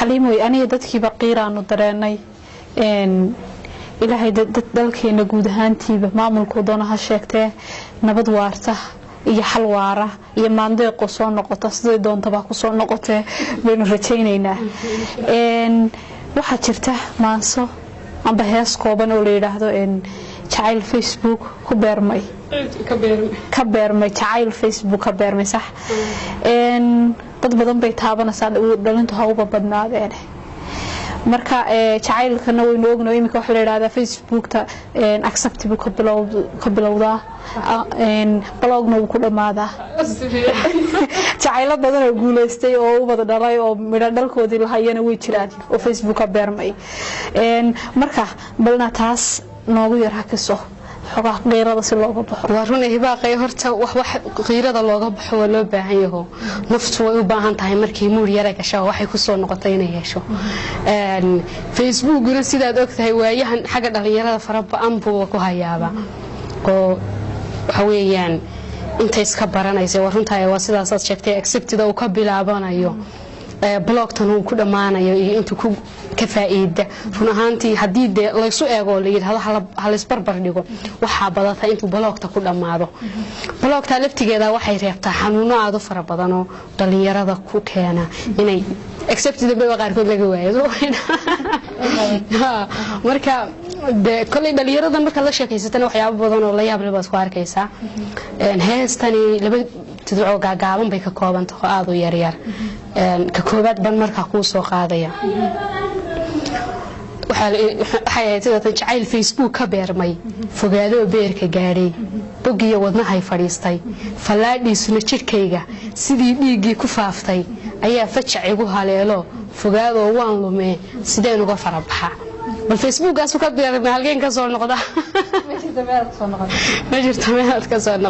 حليموي أنا يدتك بقيران ودراني إلهي dalkeena guud ahaantiiba maamulku doonaha sheegtay nabad waarta iyo xal waara iyo maandeeq soo noqota sidoo doontaba ku soo noqotay baynu rajaynaynaa waxa jirta maanso amba hees kooban oo la yiraahdo jacayl Facebook ku beermay ka beermay jacayl Facebook ka beermay sax dad badan bay taabanaysaa dhalintu ha uba badnaadeen marka jacaylkana waynu ognahay imika wax la yiraahdo Facebook-ta acceptable ka bilowda blogna uu ku dhamaada jacayl badan oo guuleystay oo u wada dhalay oo midho dhalkoodii la hayana way jiraan oo Facebook ka beermay marka balna taas noogu yar hakiso xogaa qeyrada si looga baxo warun hibaaqay horta wax qeyrada looga baxo waa loo baahan yahay naftu way u baahan tahay markii muur yar gasho waxay ku soo noqotay inay yeesho Facebook-guna sidaad ogtahay waayahan xaga dhalinyarada farabaan buu ku hayaaba oo waxa weeyaan inta iska baranaysa waruntaay waa sidaas aad sheegtay acceptida uu ka bilaabanayo blogtan uu ku dhamaanayo iyo inta ku ka faa'iida run ahaantii hadii la isu eego la yiraahdo hal isbarbar dhigo waxa badata intuu blogta ku dhamaado blogta laftigeeda waxay reebtaa xanuuno aad u fara badan oo dhalinyarada ku keena inay accepted bay qaarkood laga waayo marka kulay dhalinyarada marka la sheekaysatana waxyaabo badan oo la yaab leh baad ku arkaysaa heestani laba tidco gaagaaban bay ka kooban tahay aad u yar yar ka koobaad ban marka ku soo qaadaya waxay tidatan jacayl Facebook ka beermay fogaado beerka gaaray bogiyo wadnahay fadhiistay falaadhiisuna jirkayga sidii dhiigii ku faaftay ayaa fajac igu haleelo fogaado waan lumee sideen uga farabaxa bal Facebook-gaas ka beermay halkeen ka soo noqda ma jirto meel ka soo noqda